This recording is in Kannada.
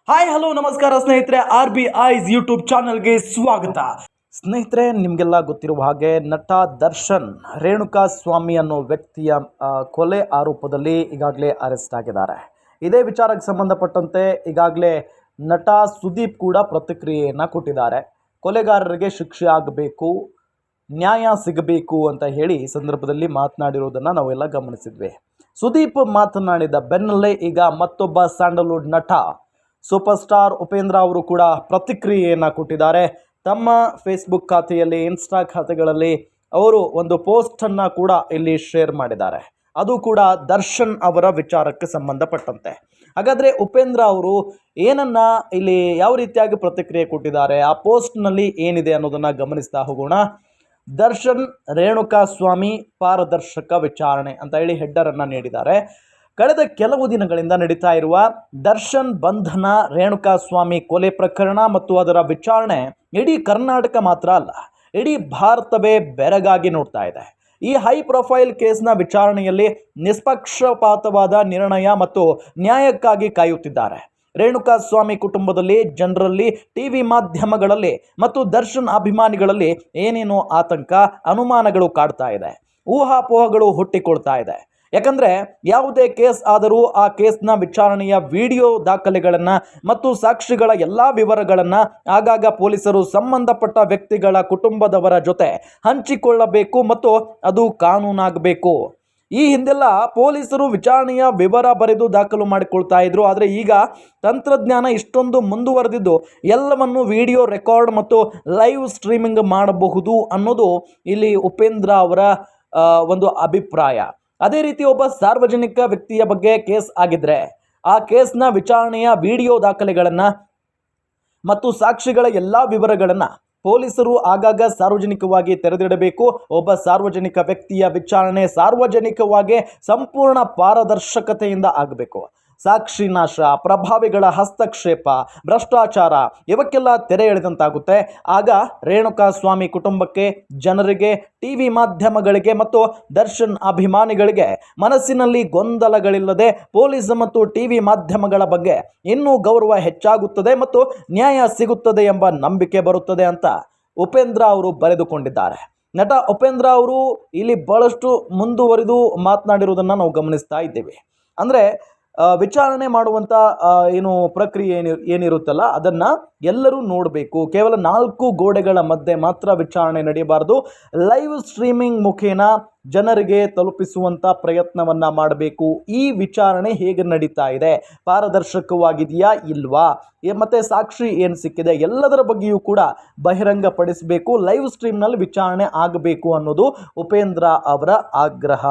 ಹಾಯ್ ಹಲೋ ನಮಸ್ಕಾರ ಸ್ನೇಹಿತರೆ, RBI's ಯೂಟ್ಯೂಬ್ ಚಾನಲ್ಗೆ ಸ್ವಾಗತ. ಸ್ನೇಹಿತರೆ, ನಿಮಗೆಲ್ಲ ಗೊತ್ತಿರುವ ಹಾಗೆ ನಟ ದರ್ಶನ್ ರೇಣುಕಾ ಸ್ವಾಮಿ ಅನ್ನೋ ವ್ಯಕ್ತಿಯ ಕೊಲೆ ಆರೋಪದಲ್ಲಿ ಈಗಾಗಲೇ ಅರೆಸ್ಟ್ ಆಗಿದ್ದಾರೆ. ಇದೇ ವಿಚಾರಕ್ಕೆ ಸಂಬಂಧಪಟ್ಟಂತೆ ಈಗಾಗಲೇ ನಟ ಸುದೀಪ್ ಕೂಡ ಪ್ರತಿಕ್ರಿಯೆಯನ್ನು ಕೊಟ್ಟಿದ್ದಾರೆ. ಕೊಲೆಗಾರರಿಗೆ ಶಿಕ್ಷೆ ಆಗಬೇಕು, ನ್ಯಾಯ ಸಿಗಬೇಕು ಅಂತ ಹೇಳಿ ಈ ಸಂದರ್ಭದಲ್ಲಿ ಮಾತನಾಡಿರೋದನ್ನು ನಾವೆಲ್ಲ ಗಮನಿಸಿದ್ವಿ. ಸುದೀಪ್ ಮಾತನಾಡಿದ ಬೆನ್ನಲ್ಲೇ ಈಗ ಮತ್ತೊಬ್ಬ ಸ್ಯಾಂಡಲ್ವುಡ್ ನಟ ಸೂಪರ್ ಸ್ಟಾರ್ ಉಪೇಂದ್ರ ಅವರು ಕೂಡ ಪ್ರತಿಕ್ರಿಯೆಯನ್ನು ಕೊಟ್ಟಿದ್ದಾರೆ. ತಮ್ಮ ಫೇಸ್ಬುಕ್ ಖಾತೆಯಲ್ಲಿ, ಇನ್ಸ್ಟಾ ಖಾತೆಗಳಲ್ಲಿ ಅವರು ಒಂದು ಪೋಸ್ಟನ್ನು ಕೂಡ ಇಲ್ಲಿ ಶೇರ್ ಮಾಡಿದ್ದಾರೆ. ಅದು ಕೂಡ ದರ್ಶನ್ ಅವರ ವಿಚಾರಕ್ಕೆ ಸಂಬಂಧಪಟ್ಟಂತೆ. ಹಾಗಾದರೆ ಉಪೇಂದ್ರ ಅವರು ಏನನ್ನ ಇಲ್ಲಿ ಯಾವ ರೀತಿಯಾಗಿ ಪ್ರತಿಕ್ರಿಯೆ ಕೊಟ್ಟಿದ್ದಾರೆ, ಆ ಪೋಸ್ಟ್ನಲ್ಲಿ ಏನಿದೆ ಅನ್ನೋದನ್ನು ಗಮನಿಸ್ತಾ ಹೋಗೋಣ. ದರ್ಶನ್ ರೇಣುಕಾ ಸ್ವಾಮಿ ಪಾರದರ್ಶಕ ವಿಚಾರಣೆ ಅಂತ ಹೇಳಿ ಹೆಡ್ಡರನ್ನು ನೀಡಿದ್ದಾರೆ. ಕಳೆದ ಕೆಲವು ದಿನಗಳಿಂದ ನಡೀತಾ ಇರುವ ದರ್ಶನ್ ಬಂಧನ, ರೇಣುಕಾ ಸ್ವಾಮಿ ಕೊಲೆ ಪ್ರಕರಣ ಮತ್ತು ಅದರ ವಿಚಾರಣೆ ಇಡೀ ಕರ್ನಾಟಕ ಮಾತ್ರ ಅಲ್ಲ, ಇಡೀ ಭಾರತವೇ ಬೆರಗಾಗಿ ನೋಡ್ತಾ ಇದೆ. ಈ ಹೈ ಪ್ರೊಫೈಲ್ ಕೇಸ್ನ ವಿಚಾರಣೆಯಲ್ಲಿ ನಿಷ್ಪಕ್ಷಪಾತವಾದ ನಿರ್ಣಯ ಮತ್ತು ನ್ಯಾಯಕ್ಕಾಗಿ ಕಾಯುತ್ತಿದ್ದಾರೆ. ರೇಣುಕಾ ಸ್ವಾಮಿ ಕುಟುಂಬದಲ್ಲಿ, ಜನರಲ್ಲಿ, ಟಿವಿ ಮಾಧ್ಯಮಗಳಲ್ಲಿ ಮತ್ತು ದರ್ಶನ್ ಅಭಿಮಾನಿಗಳಲ್ಲಿ ಏನೇನೋ ಆತಂಕ, ಅನುಮಾನಗಳು ಕಾಡ್ತಾ ಇದೆ, ಊಹಾಪೋಹಗಳು ಹುಟ್ಟಿಕೊಳ್ತಾ ಇದೆ. ಯಾಕಂದರೆ ಯಾವುದೇ ಕೇಸ್ ಆದರೂ ಆ ಕೇಸ್ನ ವಿಚಾರಣೆಯ ವಿಡಿಯೋ ದಾಖಲೆಗಳನ್ನು ಮತ್ತು ಸಾಕ್ಷಿಗಳ ಎಲ್ಲ ವಿವರಗಳನ್ನು ಆಗಾಗ ಪೊಲೀಸರು ಸಂಬಂಧಪಟ್ಟ ವ್ಯಕ್ತಿಗಳ ಕುಟುಂಬದವರ ಜೊತೆ ಹಂಚಿಕೊಳ್ಳಬೇಕು ಮತ್ತು ಅದು ಕಾನೂನಾಗಬೇಕು. ಈ ಹಿಂದೆಲ್ಲ ಪೊಲೀಸರು ವಿಚಾರಣೆಯ ವಿವರ ಬರೆದು ದಾಖಲು ಮಾಡಿಕೊಳ್ತಾ ಇದ್ರು. ಆದರೆ ಈಗ ತಂತ್ರಜ್ಞಾನ ಇಷ್ಟೊಂದು ಮುಂದುವರೆದಿದ್ದು ಎಲ್ಲವನ್ನು ವಿಡಿಯೋ ರೆಕಾರ್ಡ್ ಮತ್ತು ಲೈವ್ ಸ್ಟ್ರೀಮಿಂಗ್ ಮಾಡಬಹುದು ಅನ್ನೋದು ಇಲ್ಲಿ ಉಪೇಂದ್ರ ಅವರ ಒಂದು ಅಭಿಪ್ರಾಯ. ಅದೇ ರೀತಿ ಒಬ್ಬ ಸಾರ್ವಜನಿಕ ವ್ಯಕ್ತಿಯ ಬಗ್ಗೆ ಕೇಸ್ ಆಗಿದ್ರೆ ಆ ಕೇಸ್ನ ವಿಚಾರಣೆಯ ವಿಡಿಯೋ ದಾಖಲೆಗಳನ್ನು ಮತ್ತು ಸಾಕ್ಷಿಗಳ ಎಲ್ಲ ವಿವರಗಳನ್ನು ಪೊಲೀಸರು ಆಗಾಗ ಸಾರ್ವಜನಿಕವಾಗಿ ತೆರೆದಿಡಬೇಕು. ಒಬ್ಬ ಸಾರ್ವಜನಿಕ ವ್ಯಕ್ತಿಯ ವಿಚಾರಣೆ ಸಾರ್ವಜನಿಕವಾಗಿ ಸಂಪೂರ್ಣ ಪಾರದರ್ಶಕತೆಯಿಂದ ಆಗಬೇಕು. ಸಾಕ್ಷಿ ನಾಶ, ಪ್ರಭಾವಿಗಳ ಹಸ್ತಕ್ಷೇಪ, ಭ್ರಷ್ಟಾಚಾರ ಇವಕ್ಕೆಲ್ಲ ತೆರೆ ಎಳೆದಂತಾಗುತ್ತೆ. ಆಗ ರೇಣುಕಾ ಸ್ವಾಮಿ ಕುಟುಂಬಕ್ಕೆ, ಜನರಿಗೆ, ಟಿವಿ ಮಾಧ್ಯಮಗಳಿಗೆ ಮತ್ತು ದರ್ಶನ್ ಅಭಿಮಾನಿಗಳಿಗೆ ಮನಸ್ಸಿನಲ್ಲಿ ಗೊಂದಲಗಳಿಲ್ಲದೆ ಪೊಲೀಸ್ ಮತ್ತು ಟಿವಿ ಮಾಧ್ಯಮಗಳ ಬಗ್ಗೆ ಇನ್ನೂ ಗೌರವ ಹೆಚ್ಚಾಗುತ್ತದೆ ಮತ್ತು ನ್ಯಾಯ ಸಿಗುತ್ತದೆ ಎಂಬ ನಂಬಿಕೆ ಬರುತ್ತದೆ ಅಂತ ಉಪೇಂದ್ರ ಅವರು ಬರೆದುಕೊಂಡಿದ್ದಾರೆ. ನಟ ಉಪೇಂದ್ರ ಅವರು ಇಲ್ಲಿ ಬಹಳಷ್ಟು ಮುಂದುವರಿದು ಮಾತನಾಡಿರುವುದನ್ನು ನಾವು ಗಮನಿಸ್ತಾ ಇದ್ದೇವೆ. ಅಂದರೆ ವಿಚಾರಣೆ ಮಾಡುವಂಥ ಏನು ಪ್ರಕ್ರಿಯೆ ಏನಿರುತ್ತಲ್ಲ ಅದನ್ನು ಎಲ್ಲರೂ ನೋಡಬೇಕು. ಕೇವಲ 4 ಗೋಡೆಗಳ ಮಧ್ಯೆ ಮಾತ್ರ ವಿಚಾರಣೆ ನಡೆಯಬಾರದು. ಲೈವ್ ಸ್ಟ್ರೀಮಿಂಗ್ ಮುಖೇನ ಜನರಿಗೆ ತಲುಪಿಸುವಂಥ ಪ್ರಯತ್ನವನ್ನು ಮಾಡಬೇಕು. ಈ ವಿಚಾರಣೆ ಹೇಗೆ ನಡೀತಾ ಇದೆ, ಪಾರದರ್ಶಕವಾಗಿದೆಯಾ ಇಲ್ವಾ, ಮತ್ತು ಸಾಕ್ಷಿ ಏನು ಸಿಕ್ಕಿದೆ ಎಲ್ಲದರ ಬಗ್ಗೆಯೂ ಕೂಡ ಬಹಿರಂಗಪಡಿಸಬೇಕು. ಲೈವ್ ಸ್ಟ್ರೀಮ್ನಲ್ಲಿ ವಿಚಾರಣೆ ಆಗಬೇಕು ಅನ್ನೋದು ಉಪೇಂದ್ರ ಅವರ ಆಗ್ರಹ.